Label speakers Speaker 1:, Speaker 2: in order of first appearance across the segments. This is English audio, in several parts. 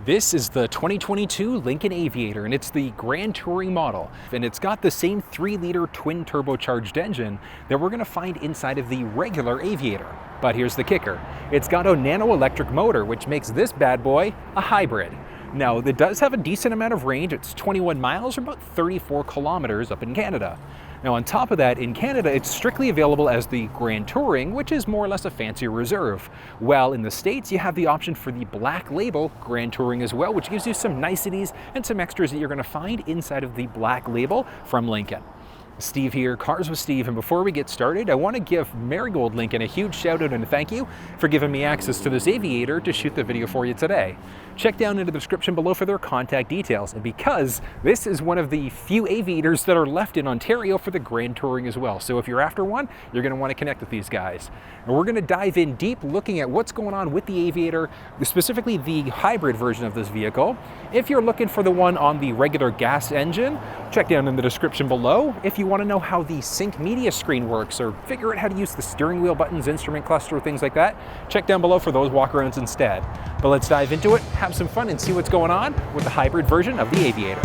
Speaker 1: This is the 2022 Lincoln Aviator, and it's the Grand Touring model. And it's got the same 3-liter twin turbocharged engine that we're going to find inside of the regular Aviator. But here's the kicker. It's got a nano electric motor, which makes this bad boy a hybrid. Now, it does have a decent amount of range. It's 21 miles or about 34 kilometers up in Canada. Now, on top of that, in Canada, it's strictly available as the Grand Touring, which is more or less a fancier reserve. While in the States, you have the option for the Black Label Grand Touring as well, which gives you some niceties and some extras that you're going to find inside of the Black Label from Lincoln. Steve here, Cars with Steve, and before we get started, I want to give Marigold Lincoln a huge shout out and a thank you for giving me access to this Aviator to shoot the video for you today. Check down in the description below for their contact details, and because this is one of the few Aviators that are left in Ontario for the Grand Touring as well. So if you're after one, you're going to want to connect with these guys. And we're going to dive in deep looking at what's going on with the Aviator, specifically the hybrid version of this vehicle. If you're looking for the one on the regular gas engine, check down in the description below. If you want to know how the sync media screen works or figure out how to use the steering wheel buttons, instrument cluster, things like that, check down below for those walkarounds instead. But let's dive into it, have some fun, and see what's going on with the hybrid version of the Aviator.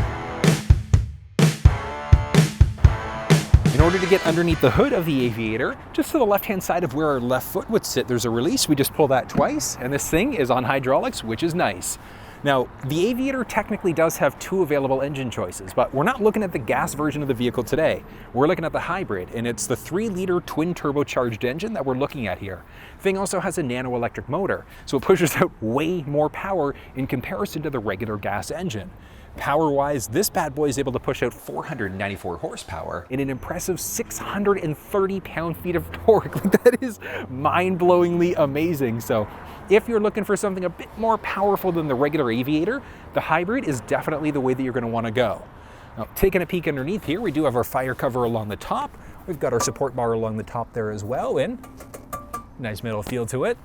Speaker 1: In order to get underneath the hood of the Aviator, just to the left-hand side of where our left foot would sit, there's a release. We just pull that twice, and this thing is on hydraulics, which is nice. Now, the Aviator technically does have 2 available engine choices, but we're not looking at the gas version of the vehicle today. We're looking at the hybrid, and it's the 3-liter twin turbocharged engine that we're looking at here. The thing also has a nano electric motor, so it pushes out way more power in comparison to the regular gas engine. Power-wise, this bad boy is able to push out 494 horsepower in an impressive 630 pound-feet of torque. That is mind-blowingly amazing. So if you're looking for something a bit more powerful than the regular Aviator, the hybrid is definitely the way that you're going to want to go. Now, taking a peek underneath here, we do have our fire cover along the top. We've got our support bar along the top there as well, and nice metal feel to it.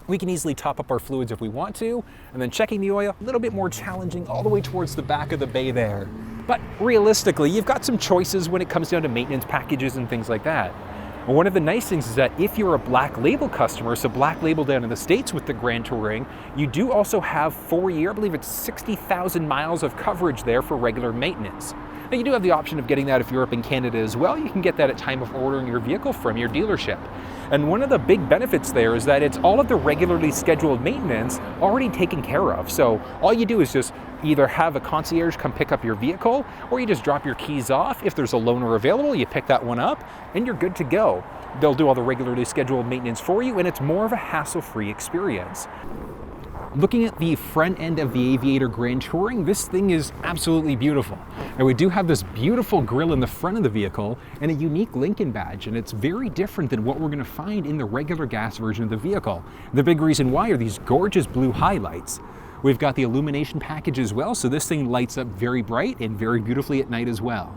Speaker 1: We can easily top up our fluids if we want to, and then checking the oil, a little bit more challenging all the way towards the back of the bay there. But realistically, you've got some choices when it comes down to maintenance packages and things like that. And one of the nice things is that if you're a Black Label customer, so Black Label down in the States with the Grand Touring, you do also have 4-year, I believe it's 60,000 miles of coverage there for regular maintenance. Now, you do have the option of getting that if you're up in Canada as well. You can get that at time of ordering your vehicle from your dealership. And one of the big benefits there is that it's all of the regularly scheduled maintenance already taken care of. So all you do is just either have a concierge come pick up your vehicle, or you just drop your keys off. If there's a loaner available, you pick that one up and you're good to go. They'll do all the regularly scheduled maintenance for you, and it's more of a hassle-free experience. Looking at the front end of the Aviator Grand Touring, this thing is absolutely beautiful. And we do have this beautiful grille in the front of the vehicle and a unique Lincoln badge, and it's very different than what we're going to find in the regular gas version of the vehicle. The big reason why are these gorgeous blue highlights. We've got the illumination package as well, so this thing lights up very bright and very beautifully at night as well.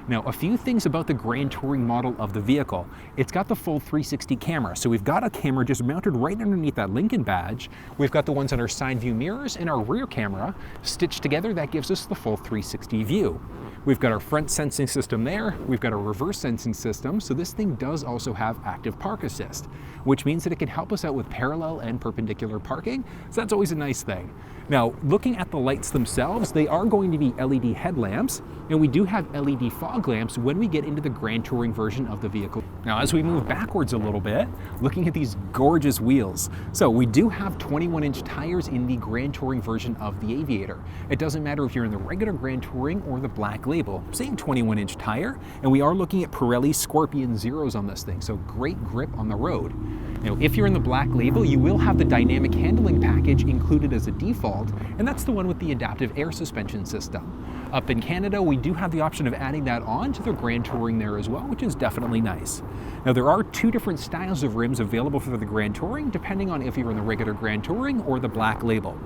Speaker 1: Now, a few things about the Grand Touring model of the vehicle. It's got the full 360 camera, so we've got a camera just mounted right underneath that Lincoln badge. We've got the ones on our side view mirrors and our rear camera stitched together. That gives us the full 360 view. We've got our front sensing system there. We've got our reverse sensing system, so this thing does also have active park assist, which means that it can help us out with parallel and perpendicular parking, so that's always a nice thing. Now, looking at the lights themselves, they are going to be LED headlamps, and we do have LED fog lamps when we get into the Grand Touring version of the vehicle. Now, as we move backwards a little bit, looking at these gorgeous wheels. So we do have 21-inch tires in the Grand Touring version of the Aviator. It doesn't matter if you're in the regular Grand Touring or the Black Label, same 21-inch tire, and we are looking at Pirelli Scorpion Zeros on this thing, so great grip on the road. Now, if you're in the Black Label, you will have the dynamic handling package included as a default, and that's the one with the adaptive air suspension system. Up in Canada, we do have the option of adding that on to the Grand Touring there as well, which is definitely nice. Now, there are 2 different styles of rims available for the Grand Touring, depending on if you're in the regular Grand Touring or the Black Label.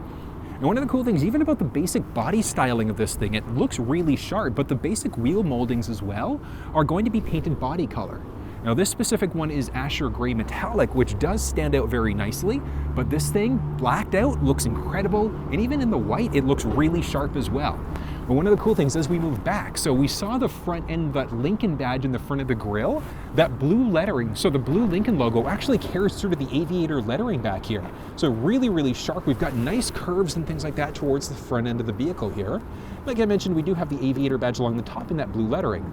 Speaker 1: And one of the cool things, even about the basic body styling of this thing, it looks really sharp, but the basic wheel moldings as well are going to be painted body color. Now, this specific one is Asher Gray Metallic, which does stand out very nicely, but this thing, blacked out, looks incredible, and even in the white, it looks really sharp as well. And one of the cool things as we move back, so we saw the front end, that Lincoln badge in the front of the grille, that blue lettering, so the blue Lincoln logo actually carries through to the Aviator lettering back here. So really, really sharp. We've got nice curves and things like that towards the front end of the vehicle here. Like I mentioned, we do have the Aviator badge along the top in that blue lettering.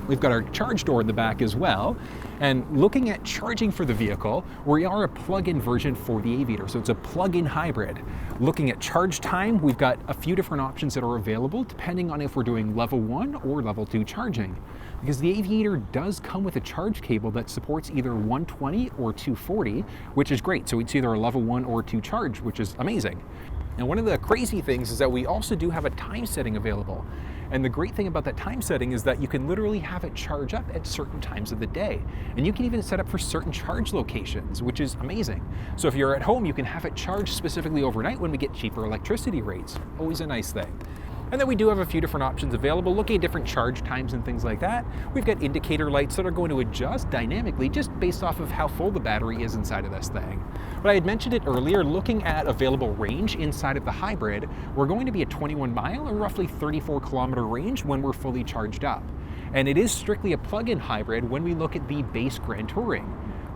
Speaker 1: We've got our charge door in the back as well. And looking at charging for the vehicle, we are a plug-in version for the Aviator. So it's a plug-in hybrid. Looking at charge time, we've got a few different options that are available depending on if we're doing level 1 or level 2 charging. Because the Aviator does come with a charge cable that supports either 120 or 240, which is great. So it's either a level 1 or 2 charge, which is amazing. And one of the crazy things is that we also do have a time setting available. And the great thing about that time setting is that you can literally have it charge up at certain times of the day. And you can even set up for certain charge locations, which is amazing. So if you're at home, you can have it charged specifically overnight when we get cheaper electricity rates. Always a nice thing. And then we do have a few different options available, looking at different charge times and things like that. We've got indicator lights that are going to adjust dynamically just based off of how full the battery is inside of this thing. But I had mentioned it earlier, looking at available range inside of the hybrid, we're going to be a 21 mile or roughly 34 kilometer range when we're fully charged up. And it is strictly a plug-in hybrid when we look at the base Grand Touring.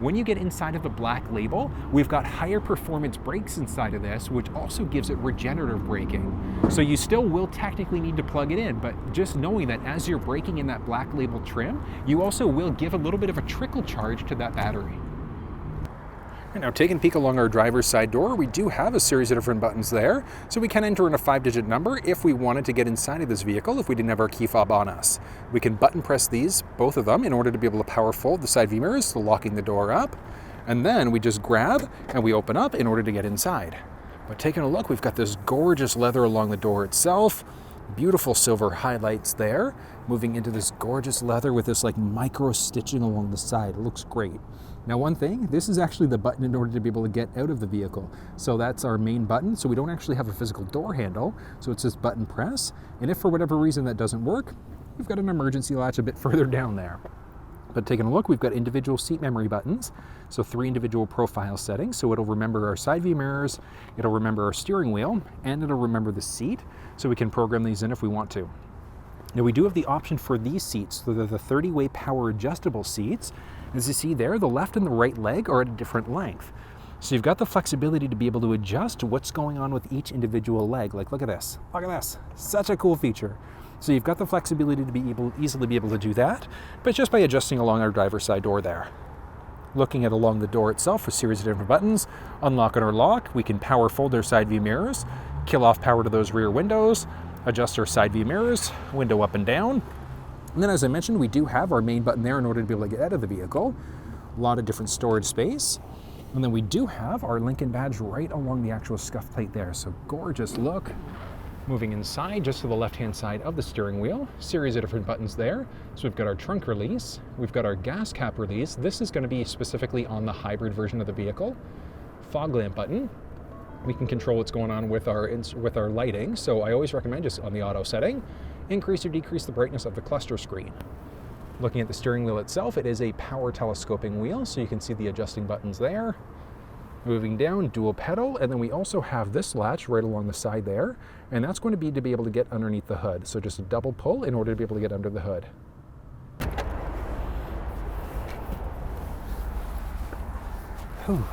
Speaker 1: When you get inside of the black label, we've got higher performance brakes inside of this, which also gives it regenerative braking. So you still will technically need to plug it in, but just knowing that as you're braking in that black label trim, you also will give a little bit of a trickle charge to that battery. And now taking a peek along our driver's side door, we do have a series of different buttons there. So we can enter in a 5-digit number if we wanted to get inside of this vehicle if we didn't have our key fob on us. We can button press these, both of them, in order to be able to power fold the side view mirrors, so locking the door up. And then we just grab and we open up in order to get inside. But taking a look, we've got this gorgeous leather along the door itself. Beautiful silver highlights there. Moving into this gorgeous leather with this like micro stitching along the side. It looks great. Now one thing, this is actually the button in order to be able to get out of the vehicle. So that's our main button. So we don't actually have a physical door handle. So it's this button press. And if for whatever reason that doesn't work, we've got an emergency latch a bit further down there. But taking a look, we've got individual seat memory buttons. So 3 individual profile settings. So it'll remember our side view mirrors, it'll remember our steering wheel, and it'll remember the seat. So we can program these in if we want to. Now we do have the option for these seats. So they're the 30-way power adjustable seats. As you see there, the left and the right leg are at a different length. So you've got the flexibility to be able to adjust what's going on with each individual leg. Like, look at this, such a cool feature. So you've got the flexibility to be easily be able to do that, but just by adjusting along our driver's side door there. Looking at along the door itself, a series of different buttons, unlock and lock. We can power fold our side view mirrors, kill off power to those rear windows, adjust our side view mirrors, window up and down. And then as I mentioned, we do have our main button there in order to be able to get out of the vehicle. A lot of different storage space. And then we do have our Lincoln badge right along the actual scuff plate there. So gorgeous look. Moving inside, just to the left-hand side of the steering wheel, series of different buttons there. So we've got our trunk release, we've got our gas cap release. This is going to be specifically on the hybrid version of the vehicle. Fog lamp button. We can control what's going on with our lighting. So I always recommend just on the auto setting, increase or decrease the brightness of the cluster screen. Looking at the steering wheel itself, it is a power telescoping wheel, so you can see the adjusting buttons there. Moving down, dual pedal, and then we also have this latch right along the side there, and that's going to be able to get underneath the hood. So just a double pull in order to be able to get under the hood. Whew.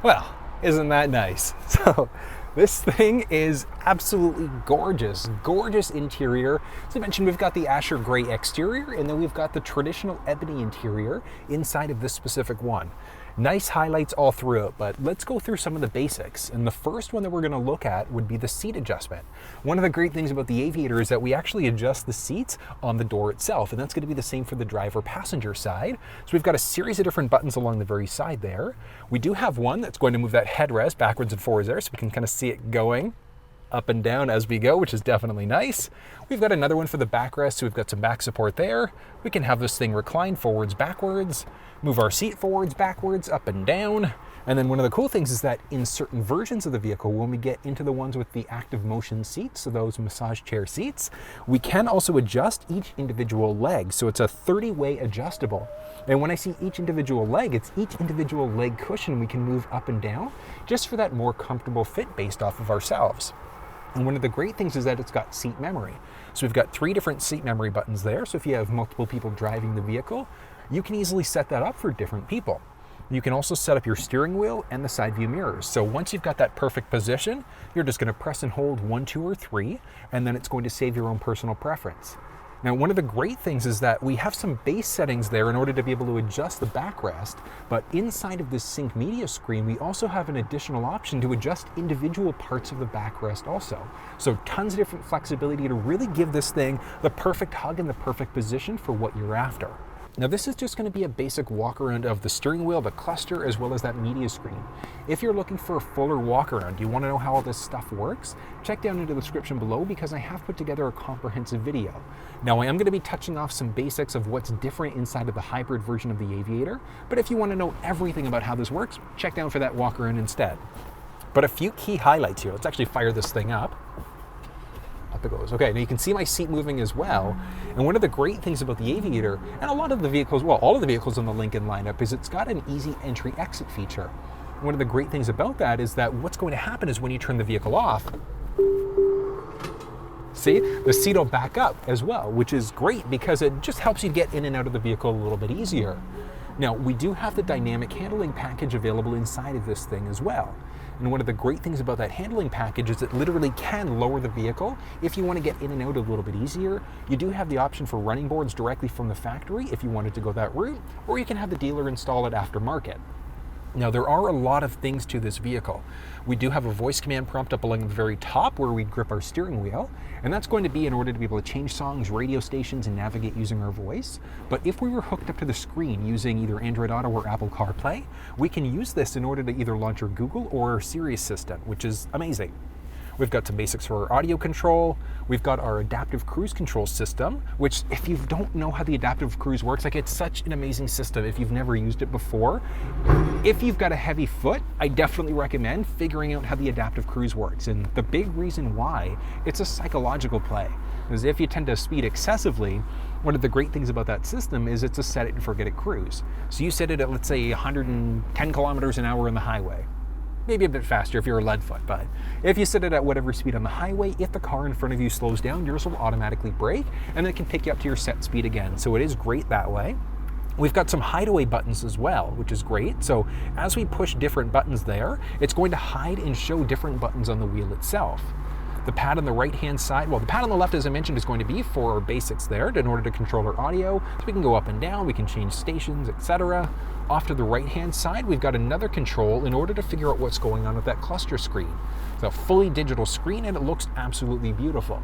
Speaker 1: Well, isn't that nice? So this thing is absolutely gorgeous. Gorgeous interior. As I mentioned, we've got the Asher gray exterior, and then we've got the traditional ebony interior inside of this specific one. Nice highlights all through it, but let's go through some of the basics. And the first one that we're going to look at would be the seat adjustment. One of the great things about the Aviator is that we actually adjust the seats on the door itself, and that's going to be the same for the driver passenger side. So we've got a series of different buttons along the very side there. We do have one that's going to move that headrest backwards and forwards there, so we can kind of see it going up and down as we go, which is definitely nice. We've got another one for the backrest, so we've got some back support there. We can have this thing recline forwards, backwards, move our seat forwards, backwards, up and down. And then one of the cool things is that in certain versions of the vehicle, when we get into the ones with the active motion seats, so those massage chair seats, we can also adjust each individual leg. So it's a 30-way adjustable. And when I see each individual leg, it's each individual leg cushion we can move up and down just for that more comfortable fit based off of ourselves. And one of the great things is that it's got seat memory. So we've got 3 different seat memory buttons there. So if you have multiple people driving the vehicle, you can easily set that up for different people. You can also set up your steering wheel and the side view mirrors. So once you've got that perfect position, you're just going to press and hold 1, 2, or 3, and then it's going to save your own personal preference. Now, one of the great things is that we have some base settings there in order to be able to adjust the backrest, but inside of this sync media screen, we also have an additional option to adjust individual parts of the backrest also. So tons of different flexibility to really give this thing the perfect hug and the perfect position for what you're after. Now this is just going to be a basic walk around of the steering wheel, the cluster, as well as that media screen. If you're looking for a fuller walk around, you want to know how all this stuff works, check down into the description below because I have put together a comprehensive video. Now I am going to be touching off some basics of what's different inside of the hybrid version of the Aviator, but if you want to know everything about how this works, check down for that walk around instead. But a few key highlights here. Let's actually fire this thing up. Up it goes. Okay, now you can see my seat moving as well. And one of the great things about the Aviator, and a lot of the vehicles, well, all of the vehicles in the Lincoln lineup, is it's got an easy entry-exit feature. And one of the great things about that is that what's going to happen is when you turn the vehicle off, see, the seat will back up as well, which is great because it just helps you get in and out of the vehicle a little bit easier. Now, we do have the dynamic handling package available inside of this thing as well. And one of the great things about that handling package is it literally can lower the vehicle if you want to get in and out a little bit easier. You do have the option for running boards directly from the factory if you wanted to go that route, or you can have the dealer install it aftermarket. Now, there are a lot of things to this vehicle. We do have a voice command prompt up along the very top where we grip our steering wheel, and that's going to be in order to be able to change songs, radio stations, and navigate using our voice. But if we were hooked up to the screen using either Android Auto or Apple CarPlay, we can use this in order to either launch our Google or our Siri assistant, which is amazing. We've got some basics for our audio control. We've got our adaptive cruise control system, which if you don't know how the adaptive cruise works, like it's such an amazing system if you've never used it before. If you've got a heavy foot, I definitely recommend figuring out how the adaptive cruise works. And the big reason why, it's a psychological play. Because if you tend to speed excessively, one of the great things about that system is it's a set it and forget it cruise. So you set it at, let's say, 110 kilometers an hour on the highway. Maybe a bit faster if you're a lead foot, but if you set it at whatever speed on the highway, if the car in front of you slows down, yours will automatically brake and then it can pick you up to your set speed again. So it is great that way. We've got some hideaway buttons as well, which is great. So as we push different buttons there, it's going to hide and show different buttons on the wheel itself. The pad on the right-hand side, well, the pad on the left, as I mentioned, is going to be for our basics there in order to control our audio. So we can go up and down, we can change stations, etc. Off to the right-hand side, we've got another control in order to figure out what's going on with that cluster screen. It's a fully digital screen and it looks absolutely beautiful.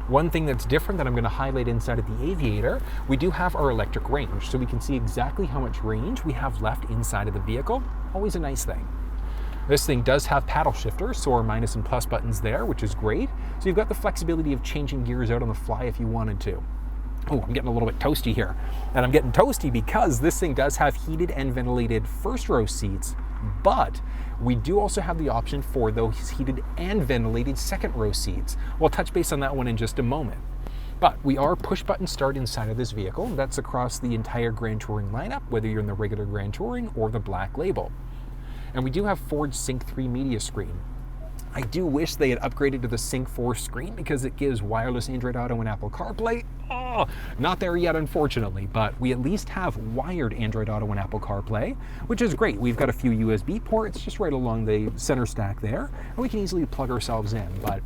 Speaker 1: One thing that's different that I'm going to highlight inside of the Aviator, we do have our electric range, so we can see exactly how much range we have left inside of the vehicle. Always a nice thing. This thing does have paddle shifters, so our minus and plus buttons there, which is great. So you've got the flexibility of changing gears out on the fly if you wanted to. Oh, I'm getting a little bit toasty here. And I'm getting toasty because this thing does have heated and ventilated first row seats, but we do also have the option for those heated and ventilated second row seats. We'll touch base on that one in just a moment. But we are push button start inside of this vehicle. That's across the entire Grand Touring lineup, whether you're in the regular Grand Touring or the Black Label. And we do have Ford Sync 3 media screen. I do wish they had upgraded to the Sync 4 screen because it gives wireless Android Auto and Apple CarPlay. Oh, not there yet, unfortunately, but we at least have wired Android Auto and Apple CarPlay, which is great. We've got a few USB ports just right along the center stack there, and we can easily plug ourselves in. But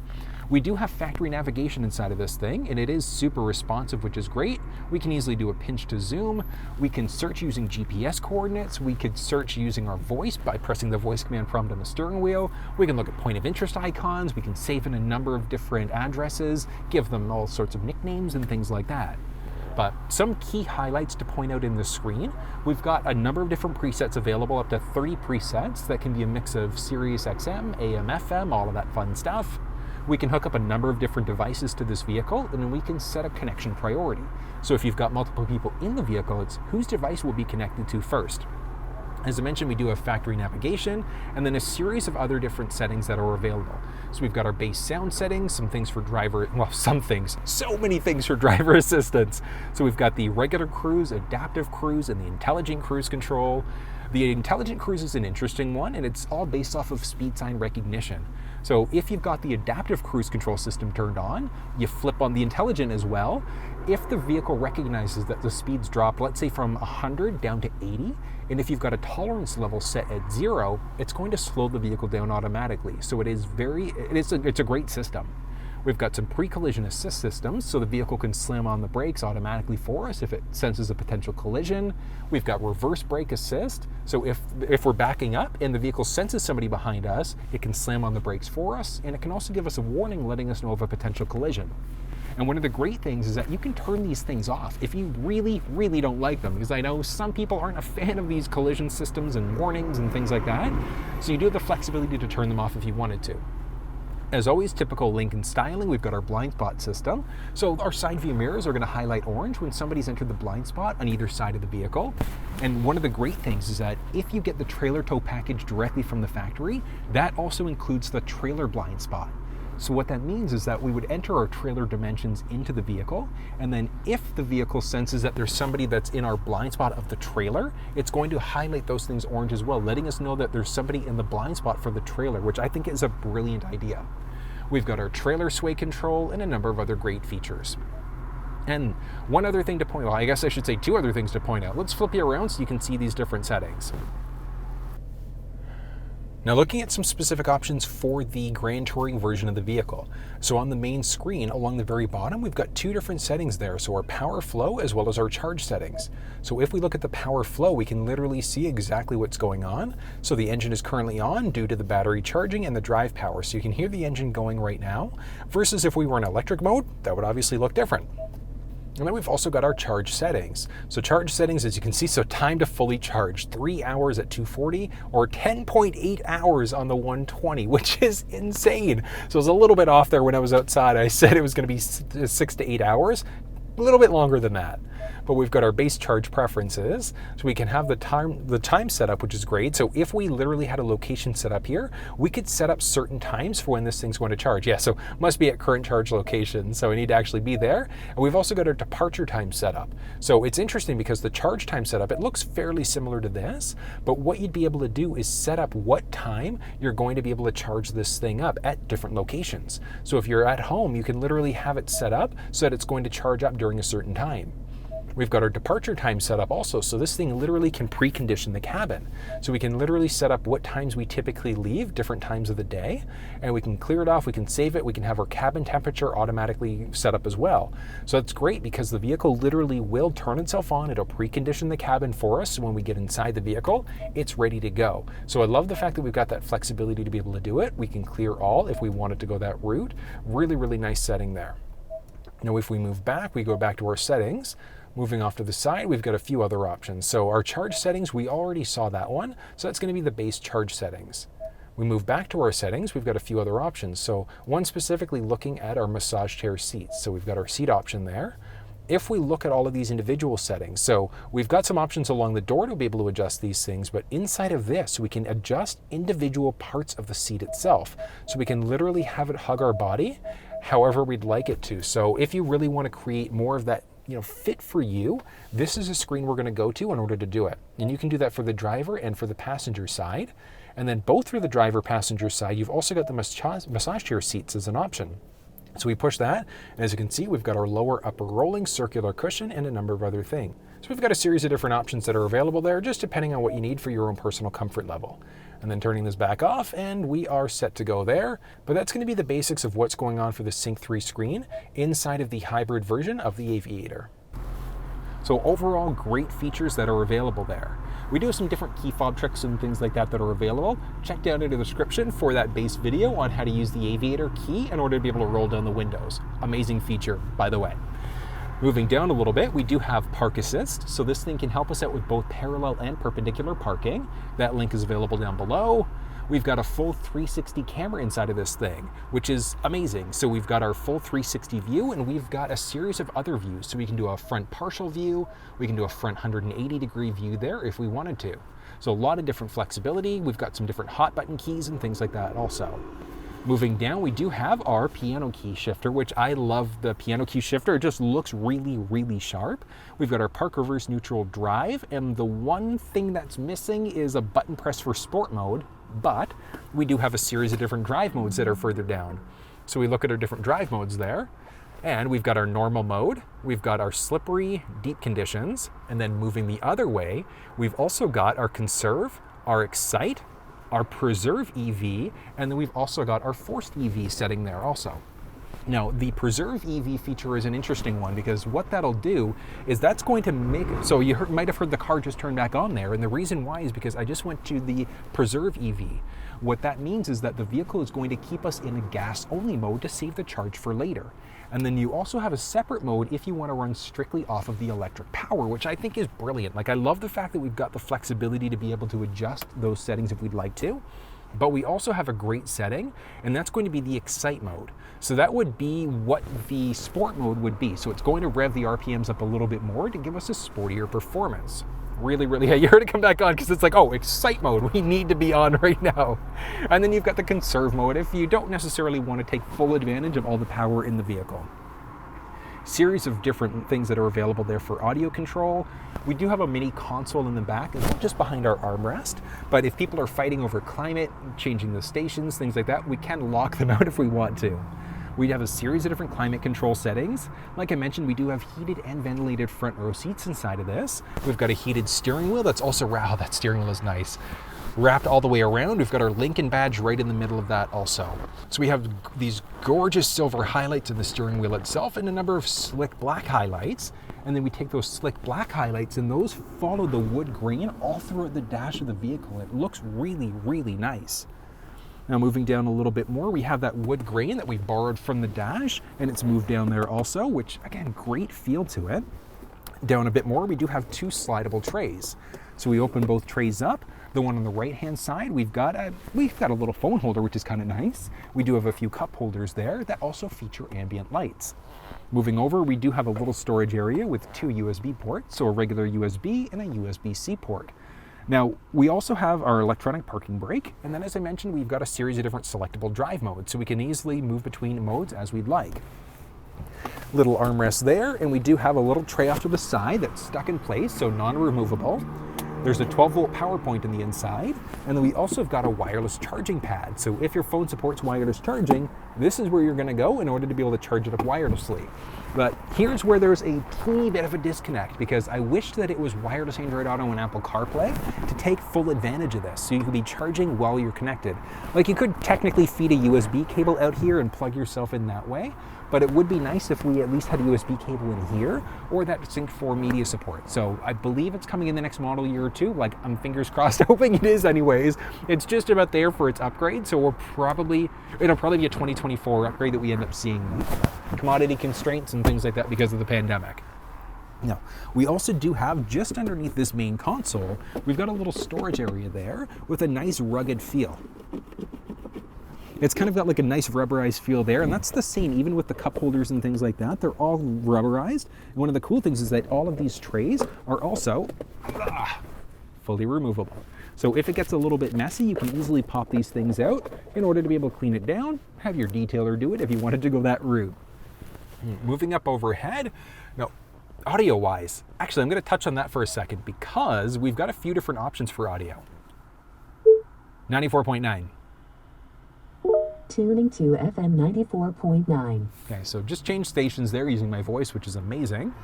Speaker 1: we do have factory navigation inside of this thing, and it is super responsive, which is great. We can easily do a pinch to zoom. We can search using GPS coordinates. We could search using our voice by pressing the voice command prompt on the steering wheel. We can look at point of interest icons. We can save in a number of different addresses, give them all sorts of nicknames and things like that. But some key highlights to point out in the screen, we've got a number of different presets available, up to 30 presets that can be a mix of Sirius XM, AM, FM, all of that fun stuff. We can hook up a number of different devices to this vehicle, and then we can set a connection priority. So if you've got multiple people in the vehicle, it's whose device will be connected to first. As I mentioned, we do have factory navigation, and then a series of other different settings that are available. So we've got our base sound settings, some things for driver, well, some things, so many things for driver assistance. So we've got the regular cruise, adaptive cruise, and the intelligent cruise control. The intelligent cruise is an interesting one, and it's all based off of speed sign recognition. So if you've got the adaptive cruise control system turned on, you flip on the intelligent as well. If the vehicle recognizes that the speed's dropped, let's say from 100 down to 80, and if you've got a tolerance level set at 0, it's going to slow the vehicle down automatically. So it's a great system. We've got some pre-collision assist systems, so the vehicle can slam on the brakes automatically for us if it senses a potential collision. We've got reverse brake assist, so if we're backing up and the vehicle senses somebody behind us, it can slam on the brakes for us, and it can also give us a warning letting us know of a potential collision. And one of the great things is that you can turn these things off if you really, really don't like them, because I know some people aren't a fan of these collision systems and warnings and things like that, so you do have the flexibility to turn them off if you wanted to. As always, typical Lincoln styling, we've got our blind spot system. So our side view mirrors are going to highlight orange when somebody's entered the blind spot on either side of the vehicle. And one of the great things is that if you get the trailer tow package directly from the factory, that also includes the trailer blind spot. So what that means is that we would enter our trailer dimensions into the vehicle, and then if the vehicle senses that there's somebody that's in our blind spot of the trailer, it's going to highlight those things orange as well, letting us know that there's somebody in the blind spot for the trailer, which I think is a brilliant idea. We've got our trailer sway control and a number of other great features. And one other thing to point out, I guess I should say two other things to point out. Let's flip you around so you can see these different settings. Now looking at some specific options for the Grand Touring version of the vehicle. So on the main screen along the very bottom, we've got two different settings there. So our power flow as well as our charge settings. So if we look at the power flow, we can literally see exactly what's going on. So the engine is currently on due to the battery charging and the drive power. So you can hear the engine going right now, versus if we were in electric mode, that would obviously look different. And then we've also got our charge settings. So charge settings, as you can see, so time to fully charge, 3 hours at 240 or 10.8 hours on the 120, which is insane. So I was a little bit off there when I was outside. I said it was going to be 6 to 8 hours, a little bit longer than that. But we've got our base charge preferences, so we can have the time set up, which is great. So if we literally had a location set up here, we could set up certain times for when this thing's going to charge. Yeah, so must be at current charge location, so we need to actually be there. And we've also got our departure time set up. So it's interesting because the charge time setup, it looks fairly similar to this, but what you'd be able to do is set up what time you're going to be able to charge this thing up at different locations. So if you're at home, you can literally have it set up so that it's going to charge up during a certain time. We've got our departure time set up also, so this thing literally can precondition the cabin. So we can literally set up what times we typically leave, different times of the day, and we can clear it off, we can save it, we can have our cabin temperature automatically set up as well. So it's great because the vehicle literally will turn itself on, it'll precondition the cabin for us, so when we get inside the vehicle, it's ready to go. So I love the fact that we've got that flexibility to be able to do it. We can clear all if we wanted to go that route. Really, really nice setting there. Now if we move back, we go back to our settings. Moving off to the side, we've got a few other options. So our charge settings, we already saw that one. So that's going to be the base charge settings. We move back to our settings, we've got a few other options. So one specifically looking at our massage chair seats. So we've got our seat option there. If we look at all of these individual settings, so we've got some options along the door to be able to adjust these things, but inside of this, we can adjust individual parts of the seat itself. So we can literally have it hug our body however we'd like it to. So if you really want to create more of that fit for you, this is a screen we're going to go to in order to do it. And you can do that for the driver and for the passenger side. And then both for the driver passenger side, you've also got the massage chair seats as an option. So we push that, and as you can see, we've got our lower upper rolling circular cushion and a number of other things. So we've got a series of different options that are available there, just depending on what you need for your own personal comfort level. And then turning this back off, and we are set to go there. But that's going to be the basics of what's going on for the Sync 3 screen inside of the hybrid version of the Aviator. So overall, great features that are available there. We do have some different key fob tricks and things like that that are available. Check down in the description for that base video on how to use the Aviator key in order to be able to roll down the windows. Amazing feature, by the way. Moving down a little bit, we do have Park Assist. So this thing can help us out with both parallel and perpendicular parking. That link is available down below. We've got a full 360 camera inside of this thing, which is amazing. So we've got our full 360 view, and we've got a series of other views. So we can do a front partial view, we can do a front 180-degree view there if we wanted to. So a lot of different flexibility. We've got some different hot button keys and things like that also. Moving down, we do have our piano key shifter, which I love the piano key shifter. It just looks really, really sharp. We've got our park reverse neutral drive, and the one thing that's missing is a button press for sport mode. but we do have a series of different drive modes that are further down. So we look at our different drive modes there, and we've got our normal mode, we've got our slippery, deep conditions, and then moving the other way, we've also got our conserve, our excite, our preserve EV, and then we've also got our forced EV setting there also. Now, the preserve EV feature is an interesting one because what that'll do is that's going to make it, so you might have heard the car just turn back on there, and the reason why is because I just went to the preserve EV. What that means is that the vehicle is going to keep us in a gas-only mode to save the charge for later. And then you also have a separate mode if you want to run strictly off of the electric power, which I think is brilliant. Like, I love the fact that we've got the flexibility to be able to adjust those settings if we'd like to. But we also have a great setting, and that's going to be the excite mode. So that would be what the sport mode would be. So it's going to rev the RPMs up a little bit more to give us a sportier performance. Really, yeah, you heard it come back on because it's like, oh, excite mode, we need to be on right now. And then you've got the conserve mode if you don't necessarily want to take full advantage of all the power in the vehicle. Series of different things that are available there for audio control. We do have a mini console in the back, and just behind our armrest, but if people are fighting over climate, changing the stations, things like that, we can lock them out if we want to. We have a series of different climate control settings. Like I mentioned, we do have heated and ventilated front row seats inside of this. We've got a heated steering wheel that's also, wow, that steering wheel is nice. Wrapped all the way around. We've got our Lincoln badge right in the middle of that also. So we have these gorgeous silver highlights in the steering wheel itself and a number of slick black highlights. And then we take those slick black highlights and those follow the wood grain all throughout the dash of the vehicle. It looks really, really nice. Now moving down a little bit more, we have that wood grain that we borrowed from the dash, and it's moved down there also, which again, great feel to it. Down a bit more, we do have two slidable trays. So we open both trays up. The one on the right-hand side, we've got a little phone holder, which is kind of nice. We do have a few cup holders there that also feature ambient lights. Moving over, we do have a little storage area with two USB ports, so a regular USB and a USB-C port. Now, we also have our electronic parking brake, and then as I mentioned, we've got a series of different selectable drive modes, so we can easily move between modes as we'd like. Little armrest there, and we do have a little tray off to the side that's stuck in place, so non-removable. There's a 12-volt power point in the inside, and then we also have got a wireless charging pad. So if your phone supports wireless charging, this is where you're going to go in order to be able to charge it up wirelessly. But here's where there's a teeny bit of a disconnect, because I wish that it was wireless Android Auto and Apple CarPlay to take full advantage of this, so you could be charging while you're connected. Like, you could technically feed a USB cable out here and plug yourself in that way, but it would be nice if we at least had a USB cable in here, or that Sync 4 media support. So I believe it's coming in the next model year or two. Like, I'm fingers crossed hoping it is anyways. It's just about there for its upgrade, so it'll probably be a 2024 upgrade that we end up seeing. Commodity constraints and things like that because of the pandemic. Now, we also do have, just underneath this main console, we've got a little storage area there with a nice rugged feel. It's kind of got like a nice rubberized feel there, and that's the same even with the cup holders and things like that. They're all rubberized, and one of the cool things is that all of these trays are also fully removable. So if it gets a little bit messy, you can easily pop these things out in order to be able to clean it down, have your detailer do it if you wanted to go that route. Moving up overhead, now audio-wise, actually I'm going to touch on that for a second because we've got a few different options for audio. 94.9.
Speaker 2: Tuning to FM 94.9.
Speaker 1: Okay, so just change stations there using my voice, which is amazing.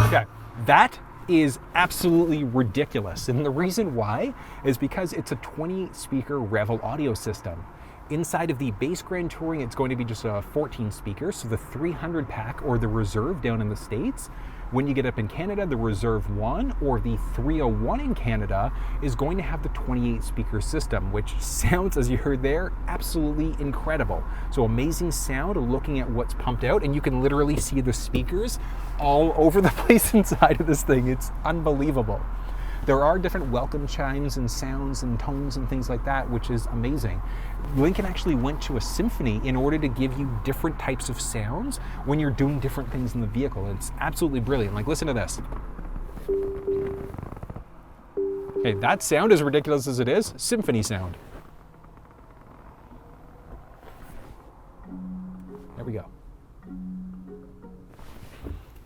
Speaker 1: Okay, that is absolutely ridiculous. And the reason why is because it's a 20-speaker Revel audio system. Inside of the base Grand Touring, it's going to be just a 14 speakers, so the 300 pack or the Reserve down in the States. When you get up in Canada, the Reserve 1 or the 301 in Canada is going to have the 28 speaker system, which sounds, as you heard there, absolutely incredible. So amazing sound looking at what's pumped out, and you can literally see the speakers all over the place inside of this thing. It's unbelievable. There are different welcome chimes and sounds and tones and things like that, which is amazing. Lincoln actually went to a symphony in order to give you different types of sounds when you're doing different things in the vehicle. It's absolutely brilliant. Like, listen to this. Okay, that sound, as ridiculous as it is, symphony sound. There we go.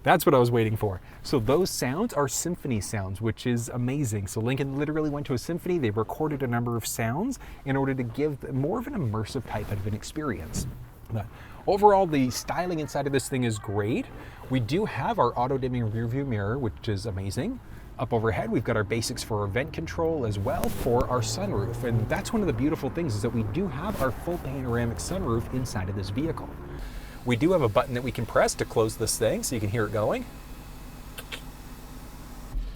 Speaker 1: That's what I was waiting for. So those sounds are symphony sounds, which is amazing. So Lincoln literally went to a symphony, they recorded a number of sounds in order to give more of an immersive type of an experience. But overall, the styling inside of this thing is great. We do have our auto-dimming rear view mirror, which is amazing. Up overhead, we've got our basics for our vent control as well for our sunroof. And that's one of the beautiful things, is that we do have our full panoramic sunroof inside of this vehicle. We do have a button that we can press to close this thing, so you can hear it going.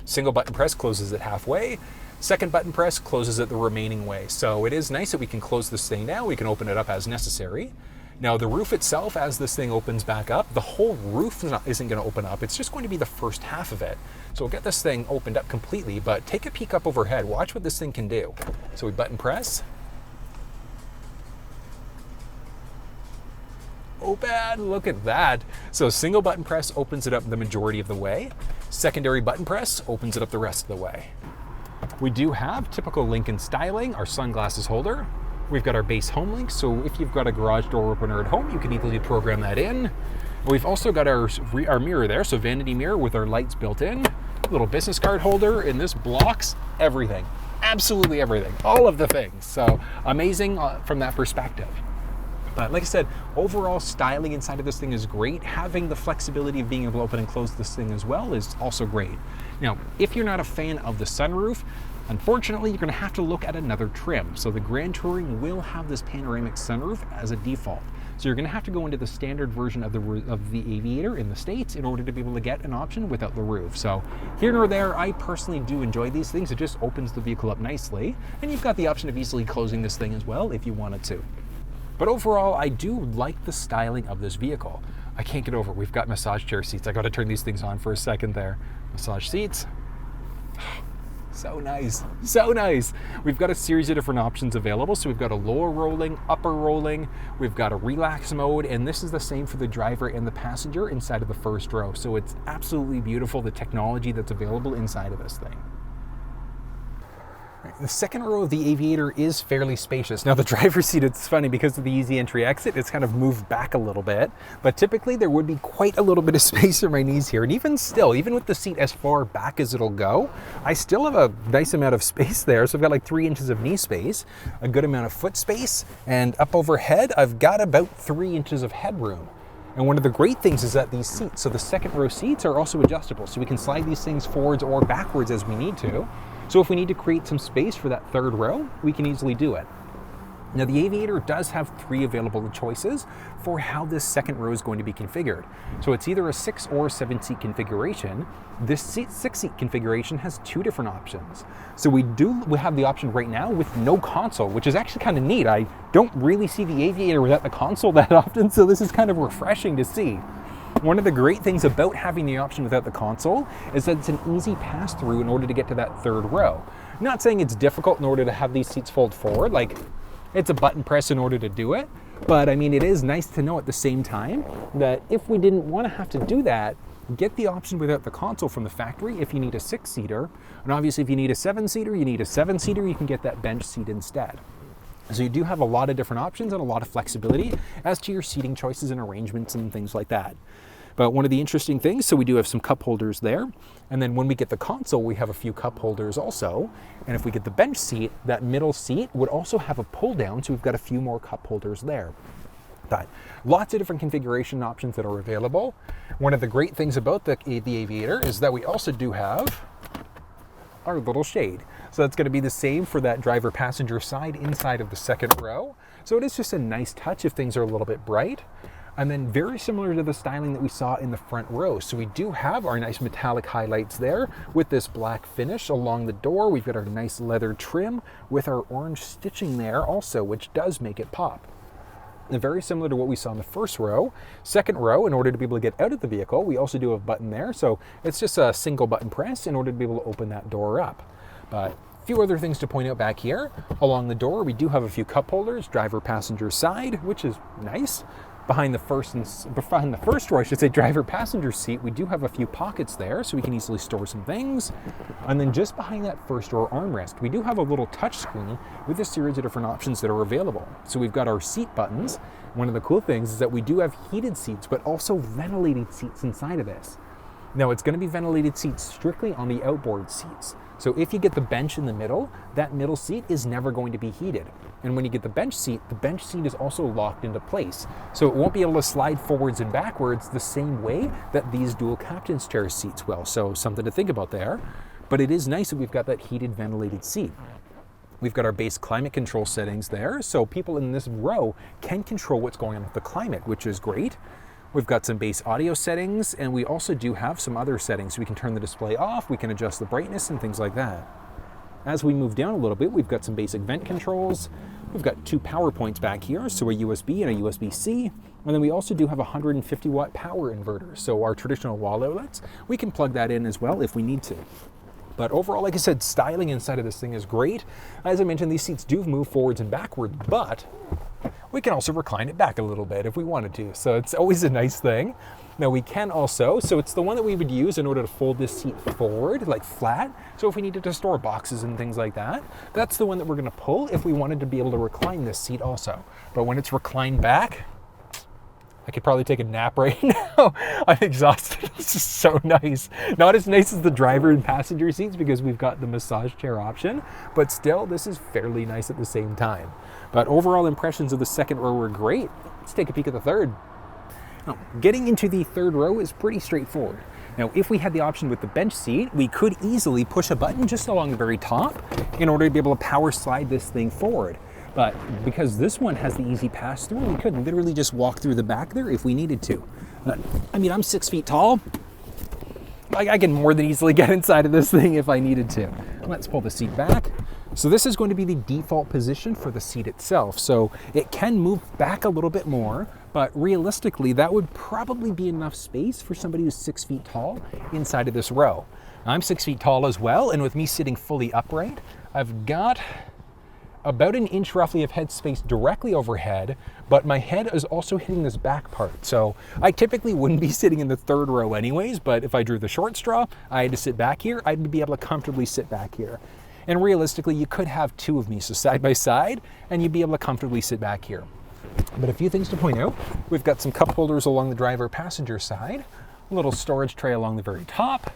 Speaker 1: Single button press closes it halfway. Second button press closes it the remaining way. So it is nice that we can close this thing now. We can open it up as necessary. Now the roof itself, as this thing opens back up, the whole roof isn't going to open up. It's just going to be the first half of it. So we'll get this thing opened up completely, but take a peek up overhead. Watch what this thing can do. So we button press. Open, look at that. So single button press opens it up the majority of the way. Secondary button press opens it up the rest of the way. We do have typical Lincoln styling, our sunglasses holder. We've got our base home link, so if you've got a garage door opener at home, you can easily program that in. We've also got our mirror there, so vanity mirror with our lights built in. Little business card holder, and this blocks everything. Absolutely everything, all of the things. So amazing from that perspective. But like I said, overall styling inside of this thing is great. Having the flexibility of being able to open and close this thing as well is also great. Now, if you're not a fan of the sunroof, unfortunately, you're going to have to look at another trim. So the Grand Touring will have this panoramic sunroof as a default. So you're going to have to go into the standard version of the Aviator in the States in order to be able to get an option without the roof. So here nor there, I personally do enjoy these things. It just opens the vehicle up nicely. And you've got the option of easily closing this thing as well if you wanted to. But overall, I do like the styling of this vehicle. I can't get over it. We've got massage chair seats. I got to turn these things on for a second there. Massage seats. So nice, so nice. We've got a series of different options available. So we've got a lower rolling, upper rolling, we've got a relax mode, and this is the same for the driver and the passenger inside of the first row. So it's absolutely beautiful, the technology that's available inside of this thing. The second row of the Aviator is fairly spacious. Now the driver's seat, it's funny because of the easy entry exit, it's kind of moved back a little bit, but typically there would be quite a little bit of space in my knees here. And even still, even with the seat as far back as it'll go, I still have a nice amount of space there. So I've got like 3 inches of knee space, a good amount of foot space, and up overhead, I've got about 3 inches of headroom. And one of the great things is that these seats, so the second row seats are also adjustable. So we can slide these things forwards or backwards as we need to. So if we need to create some space for that third row, we can easily do it. Now the Aviator does have 3 available choices for how this second row is going to be configured. So it's either a 6 or a 7 seat configuration. This 6 seat configuration has 2 different options. So we have the option right now with no console, which is actually kind of neat. I don't really see the Aviator without the console that often, so this is kind of refreshing to see. One of the great things about having the option without the console is that it's an easy pass-through in order to get to that third row. I'm not saying it's difficult in order to have these seats fold forward, like it's a button press in order to do it, but I mean, it is nice to know at the same time that if we didn't want to have to do that, get the option without the console from the factory if you need a 6-seater, and obviously if you need a 7-seater, you need a 7-seater, you can get that bench seat instead. So you do have a lot of different options and a lot of flexibility as to your seating choices and arrangements and things like that. But one of the interesting things, so we do have some cup holders there. And then when we get the console, we have a few cup holders also. And if we get the bench seat, that middle seat would also have a pull down. So we've got a few more cup holders there. But lots of different configuration options that are available. One of the great things about the Aviator is that we also do have our little shade. So that's going to be the same for that driver passenger side inside of the second row. So it is just a nice touch if things are a little bit bright. And then very similar to the styling that we saw in the front row. So we do have our nice metallic highlights there with this black finish along the door. We've got our nice leather trim with our orange stitching there also, which does make it pop. And very similar to what we saw in the first row. Second row, in order to be able to get out of the vehicle, we also do have a button there. So it's just a single button press in order to be able to open that door up. But a few other things to point out back here. Along the door, we do have a few cup holders, driver passenger side, which is nice. Behind the first row, I should say, driver passenger seat, we do have a few pockets there, so we can easily store some things. And then just behind that first row armrest, we do have a little touch screen with a series of different options that are available. So we've got our seat buttons. One of the cool things is that we do have heated seats, but also ventilated seats inside of this. Now it's going to be ventilated seats strictly on the outboard seats. So if you get the bench in the middle, that middle seat is never going to be heated. And when you get the bench seat is also locked into place. So it won't be able to slide forwards and backwards the same way that these dual captain's chair seats will. So something to think about there. But it is nice that we've got that heated ventilated seat. We've got our base climate control settings there, so people in this row can control what's going on with the climate, which is great. We've got some base audio settings, and we also do have some other settings. We can turn the display off, we can adjust the brightness and things like that. As we move down a little bit, we've got some basic vent controls. We've got 2 power points back here, so a USB and a USB-C. And then we also do have a 150 watt power inverter. So our traditional wall outlets, we can plug that in as well if we need to. But overall, like I said, styling inside of this thing is great. As I mentioned, these seats do move forwards and backwards, but we can also recline it back a little bit if we wanted to. So it's always a nice thing. Now we can also, so it's the one that we would use in order to fold this seat forward, like flat. So if we needed to store boxes and things like that, that's the one that we're gonna pull if we wanted to be able to recline this seat also. But when it's reclined back, I could probably take a nap right now. I'm exhausted. This is so nice. Not as nice as the driver and passenger seats because we've got the massage chair option, but still, this is fairly nice at the same time. But overall impressions of the second row were great. Let's take a peek at the third. Now, getting into the third row is pretty straightforward. Now, if we had the option with the bench seat, we could easily push a button just along the very top in order to be able to power slide this thing forward. But because this one has the easy pass through, we could literally just walk through the back there if we needed to. I mean, I'm 6 feet tall. I can more than easily get inside of this thing if I needed to. Let's pull the seat back. So this is going to be the default position for the seat itself. So it can move back a little bit more, but realistically, that would probably be enough space for somebody who's 6 feet tall inside of this row. I'm 6 feet tall as well, and with me sitting fully upright, I've got about an inch roughly of head space directly overhead, but my head is also hitting this back part. So I typically wouldn't be sitting in the third row anyways, but if I drew the short straw, I had to sit back here, I'd be able to comfortably sit back here. And realistically, you could have 2 of me, so side by side, and you'd be able to comfortably sit back here. But a few things to point out. We've got some cup holders along the driver passenger side, a little storage tray along the very top.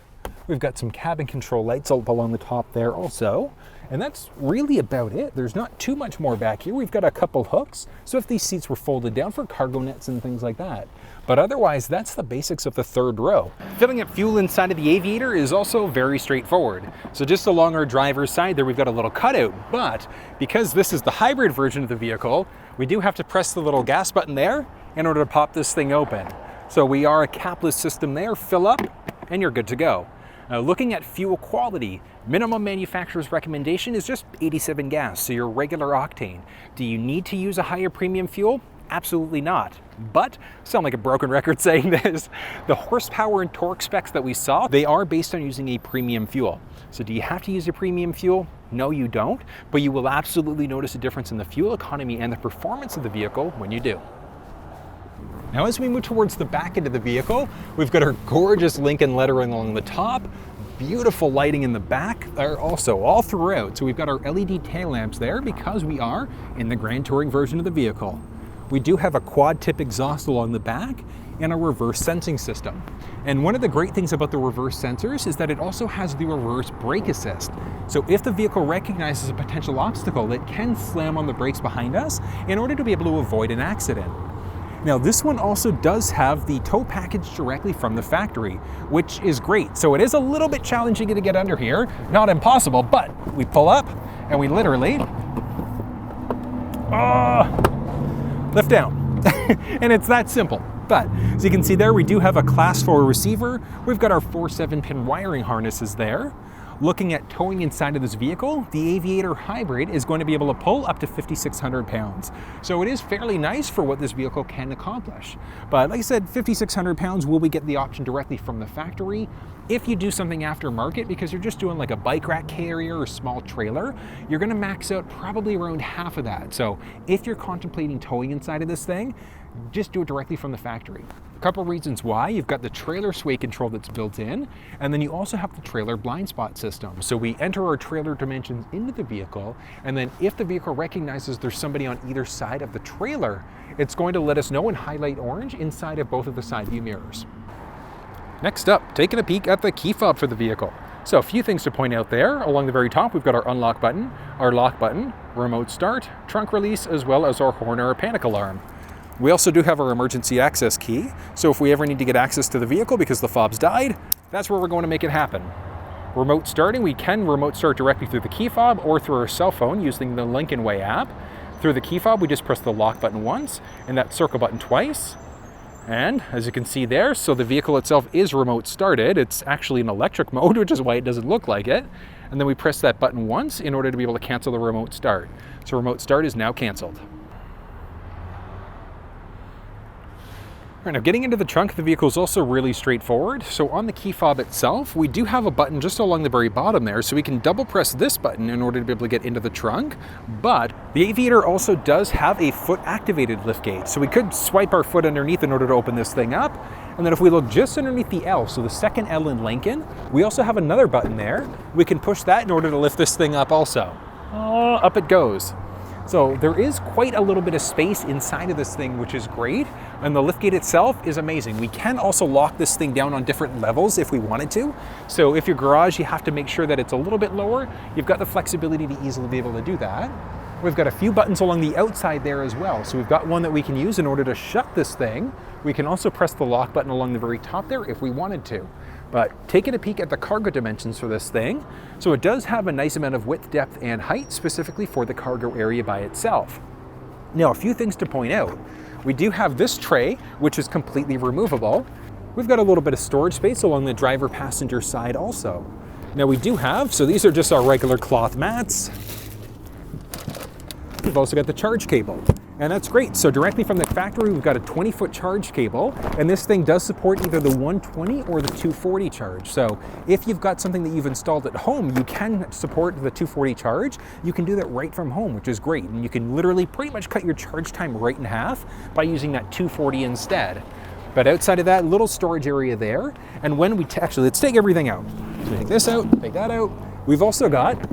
Speaker 1: We've got some cabin control lights up along the top there also. And that's really about it. There's not too much more back here. We've got a couple hooks, so if these seats were folded down for cargo nets and things like that. But otherwise, that's the basics of the third row. Filling up fuel inside of the Aviator is also very straightforward. So just along our driver's side there, we've got a little cutout, but because this is the hybrid version of the vehicle, we do have to press the little gas button there in order to pop this thing open. So we are a capless system there, fill up, and you're good to go. Now, looking at fuel quality, minimum manufacturer's recommendation is just 87 gas, so your regular octane. Do you need to use a higher premium fuel? Absolutely not. But, sound like a broken record saying this, the horsepower and torque specs that we saw, they are based on using a premium fuel. So do you have to use a premium fuel? No, you don't, but you will absolutely notice a difference in the fuel economy and the performance of the vehicle when you do. Now as we move towards the back end of the vehicle, we've got our gorgeous Lincoln lettering along the top, beautiful lighting in the back there also all throughout. So we've got our LED tail lamps there because we are in the Grand Touring version of the vehicle. We do have a quad tip exhaust along the back and a reverse sensing system. And one of the great things about the reverse sensors is that it also has the reverse brake assist. So if the vehicle recognizes a potential obstacle, it can slam on the brakes behind us in order to be able to avoid an accident. Now this one also does have the tow package directly from the factory, which is great. So it is a little bit challenging to get under here, not impossible, but we pull up and we literally lift down. And it's that simple. But as you can see there, we do have a class 4 receiver. We've got our 4 7-pin wiring harnesses there. Looking at towing inside of this vehicle, the Aviator Hybrid is going to be able to pull up to 5,600 pounds. So it is fairly nice for what this vehicle can accomplish. But like I said, 5,600 pounds, will we get the option directly from the factory? If you do something aftermarket, because you're just doing like a bike rack carrier or small trailer, you're gonna max out probably around half of that. So if you're contemplating towing inside of this thing, just do it directly from the factory. A couple reasons why. You've got the trailer sway control that's built in, and then you also have the trailer blind spot system. So we enter our trailer dimensions into the vehicle, and then if the vehicle recognizes there's somebody on either side of the trailer, it's going to let us know and highlight orange inside of both of the side view mirrors. Next up, taking a peek at the key fob for the vehicle. So a few things to point out there. Along the very top, we've got our unlock button, our lock button, remote start, trunk release, as well as our horn or panic alarm. We also do have our emergency access key. So if we ever need to get access to the vehicle because the fob's died, that's where we're going to make it happen. Remote starting, we can remote start directly through the key fob or through our cell phone using the Lincoln Way app. Through the key fob, we just press the lock button once and that circle button twice. And as you can see there, so the vehicle itself is remote started. It's actually in electric mode, which is why it doesn't look like it. And then we press that button once in order to be able to cancel the remote start. So remote start is now canceled. All right, now getting into the trunk, the vehicle is also really straightforward. So on the key fob itself, we do have a button just along the very bottom there, so we can double press this button in order to be able to get into the trunk. But the Aviator also does have a foot activated liftgate. So we could swipe our foot underneath in order to open this thing up. And then if we look just underneath the L, so the second L in Lincoln, we also have another button there. We can push that in order to lift this thing up also. Up it goes. So there is quite a little bit of space inside of this thing, which is great. And the liftgate itself is amazing. We can also lock this thing down on different levels if we wanted to. So if your garage, you have to make sure that it's a little bit lower, you've got the flexibility to easily be able to do that. We've got a few buttons along the outside there as well. So we've got one that we can use in order to shut this thing. We can also press the lock button along the very top there if we wanted to. But taking a peek at the cargo dimensions for this thing, so it does have a nice amount of width, depth, and height specifically for the cargo area by itself. Now, a few things to point out. We do have this tray, which is completely removable. We've got a little bit of storage space along the driver passenger side also. Now we do have, so these are just our regular cloth mats. We've also got the charge cable. And that's great. So directly from the factory, we've got a 20-foot charge cable, and this thing does support either the 120 or the 240 charge. So if you've got something that you've installed at home, you can support the 240 charge. You can do that right from home, which is great. And you can literally pretty much cut your charge time right in half by using that 240 instead. But outside of that, little storage area there. And when we actually, let's take everything out. So take this out, take that out. We've also got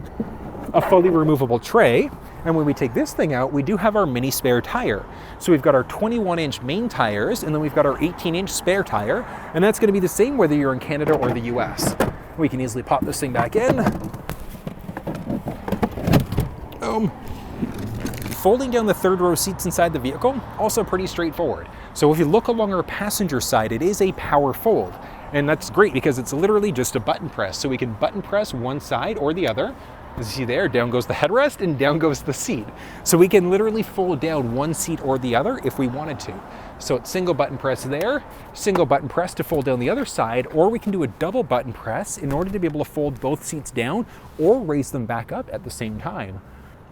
Speaker 1: a fully removable tray. And when we take this thing out, we do have our mini spare tire. So we've got our 21-inch main tires, and then we've got our 18-inch spare tire, and that's gonna be the same whether you're in Canada or the US. We can easily pop this thing back in. Boom. Folding down the third row seats inside the vehicle, also pretty straightforward. So if you look along our passenger side, it is a power fold. And that's great because it's literally just a button press. So we can button press one side or the other. As you see there, down goes the headrest and down goes the seat. So we can literally fold down one seat or the other if we wanted to. So it's single button press there, single button press to fold down the other side, or we can do a double button press in order to be able to fold both seats down or raise them back up at the same time.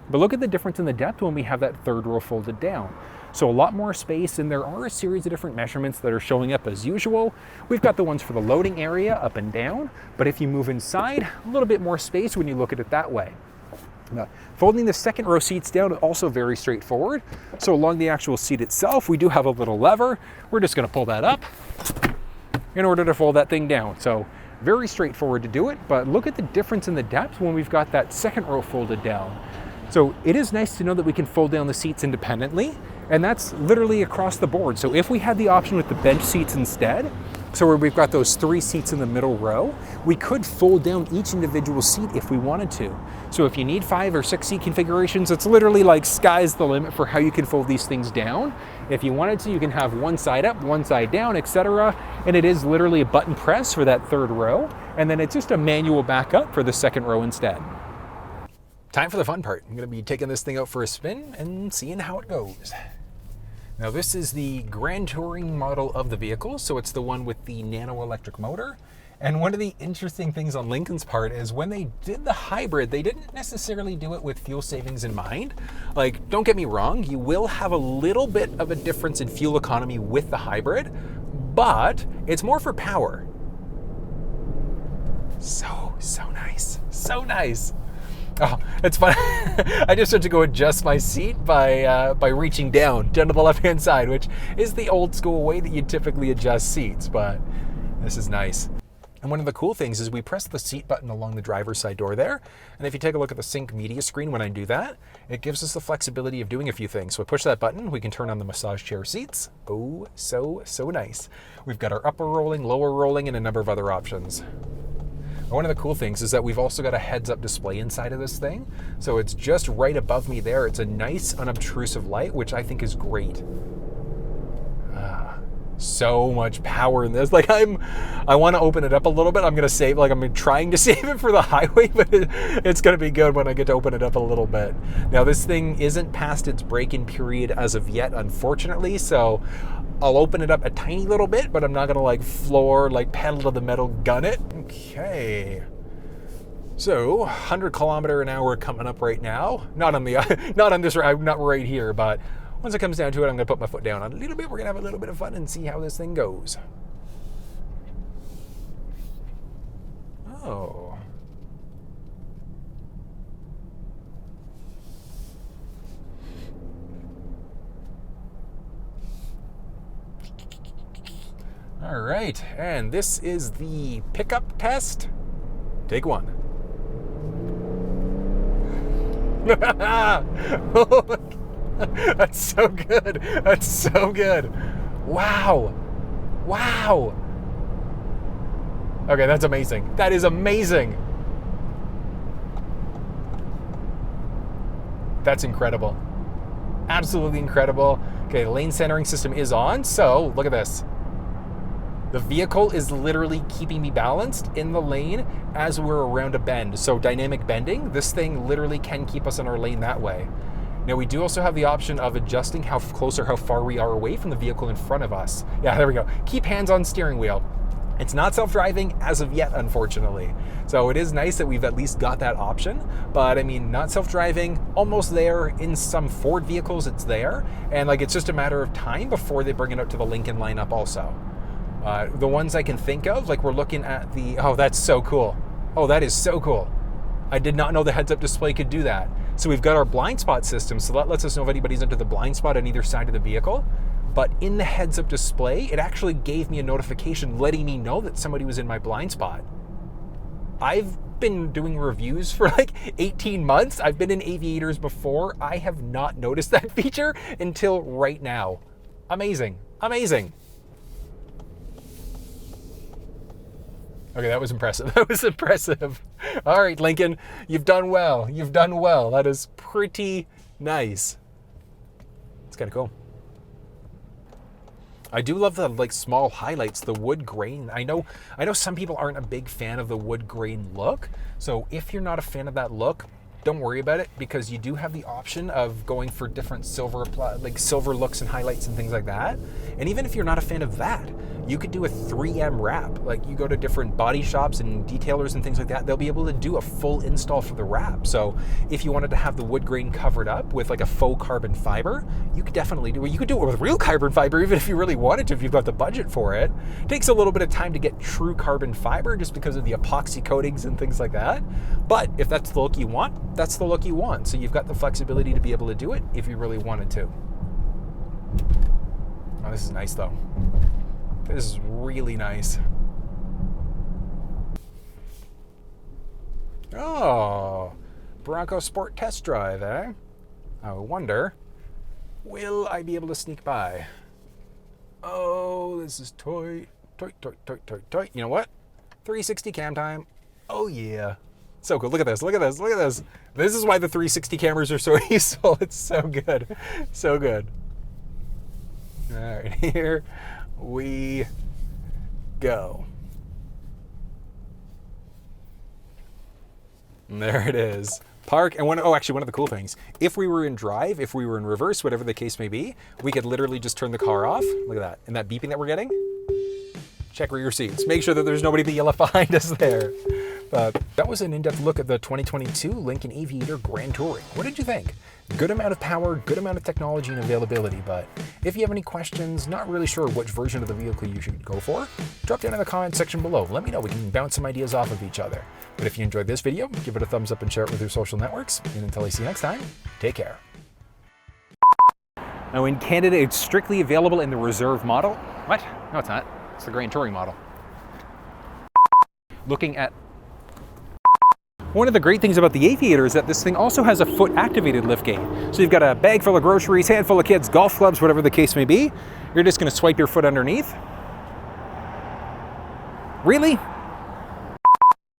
Speaker 1: But look at the difference in the depth when we have that third row folded down. So a lot more space, and there are a series of different measurements that are showing up as usual. We've got the ones for the loading area up and down, but if you move inside, a little bit more space when you look at it that way. Folding the second row seats down is also very straightforward. So along the actual seat itself, we do have a little lever. We're just gonna pull that up in order to fold that thing down. So very straightforward to do it, but look at the difference in the depth when we've got that second row folded down. So it is nice to know that we can fold down the seats independently, and that's literally across the board. So if we had the option with the bench seats instead, so where we've got those 3 seats in the middle row, we could fold down each individual seat if we wanted to. So if you need 5 or 6 seat configurations, it's literally like sky's the limit for how you can fold these things down. If you wanted to, you can have one side up, one side down, etc. And it is literally a button press for that third row, and then it's just a manual backup for the second row instead. Time for the fun part. I'm gonna be taking this thing out for a spin and seeing how it goes. Now this is the Grand Touring model of the vehicle, so it's the one with the nano electric motor. And one of the interesting things on Lincoln's part is when they did the hybrid, they didn't necessarily do it with fuel savings in mind. Like, don't get me wrong, you will have a little bit of a difference in fuel economy with the hybrid, but it's more for power. So nice, so nice. Oh, it's fun. I just had to go adjust my seat by reaching down to the left-hand side, which is the old school way that you typically adjust seats, but this is nice. And one of the cool things is we press the seat button along the driver's side door there. And if you take a look at the sync media screen when I do that, it gives us the flexibility of doing a few things. So I push that button, we can turn on the massage chair seats. Oh, so nice. We've got our upper rolling, lower rolling, and a number of other options. One of the cool things is that we've also got a heads-up display inside of this thing. So it's just right above me there. It's a nice, unobtrusive light, which I think is great. So much power in this. Like I want to open it up a little bit. I'm trying to save it for the highway, but it's going to be good when I get to open it up a little bit. Now this thing isn't past its break-in period as of yet, unfortunately. So I'll open it up a tiny little bit, but I'm not going to pedal to the metal gun it. Okay. So 100 kilometer an hour coming up right now. Not on this, not right here, but once it comes down to it, I'm going to put my foot down on a little bit. We're going to have a little bit of fun and see how this thing goes. Oh. All right, and this is the pickup test. Take one. That's so good. That's so good. Wow. Wow. Okay, that's amazing. That is amazing. That's incredible. Absolutely incredible. Okay, the lane centering system is on, so look at this. The vehicle is literally keeping me balanced in the lane as we're around a bend. So dynamic bending, this thing literally can keep us in our lane that way. Now we do also have the option of adjusting how close or how far we are away from the vehicle in front of us. Yeah, there we go. Keep hands on steering wheel. It's not self-driving as of yet, unfortunately. So it is nice that we've at least got that option, but I mean, not self-driving, almost there. In some Ford vehicles, it's there. And it's just a matter of time before they bring it up to the Lincoln lineup also. The ones I can think of, we're looking at oh, that's so cool. Oh, that is so cool. I did not know the heads-up display could do that. So we've got our blind spot system, so that lets us know if anybody's into the blind spot on either side of the vehicle. But in the heads-up display, it actually gave me a notification letting me know that somebody was in my blind spot. I've been doing reviews for 18 months. I've been in Aviators before. I have not noticed that feature until right now. Amazing. Amazing. Okay, that was impressive. That was impressive. All right, Lincoln, you've done well. You've done well. That is pretty nice. It's kind of cool. I do love the small highlights, the wood grain. I know some people aren't a big fan of the wood grain look. So if you're not a fan of that look, don't worry about it, because you do have the option of going for different silver looks and highlights and things like that. And even if you're not a fan of that, you could do a 3M wrap. You go to different body shops and detailers and things like that, they'll be able to do a full install for the wrap. So if you wanted to have the wood grain covered up with a faux carbon fiber, you could definitely do it. You could do it with real carbon fiber even if you really wanted to, if you've got the budget for it. It takes a little bit of time to get true carbon fiber just because of the epoxy coatings and things like that. But if that's the look you want, that's the look you want. So you've got the flexibility to be able to do it if you really wanted to. Oh, this is nice though. This is really nice. Oh, Bronco Sport test drive, eh? I wonder, will I be able to sneak by? Oh, this is toy. You know what? 360 cam time. Oh yeah. So good. Look at this. Look at this. Look at this. This is why the 360 cameras are so useful. It's so good. So good. All right, here we go. And there it is. Park, and one of the cool things, if we were in drive, if we were in reverse, whatever the case may be, we could literally just turn the car off. Look at that. And that beeping that we're getting, check rear seats. Make sure that there's nobody that yell behind us there. But that was an in-depth look at the 2022 Lincoln Aviator Grand Touring. What did you think? Good amount of power, good amount of technology and availability, but if you have any questions, not really sure which version of the vehicle you should go for, drop down in the comment section below. Let me know. We can bounce some ideas off of each other. But if you enjoyed this video, give it a thumbs up and share it with your social networks. And until I see you next time, take care. Now in Canada, it's strictly available in the reserve model. What? No, it's not. It's the Grand Touring model. looking at. One of the great things about the Aviator is that this thing also has a foot activated lift gate. So you've got a bag full of groceries, handful of kids, golf clubs, whatever the case may be. You're just gonna swipe your foot underneath. Really?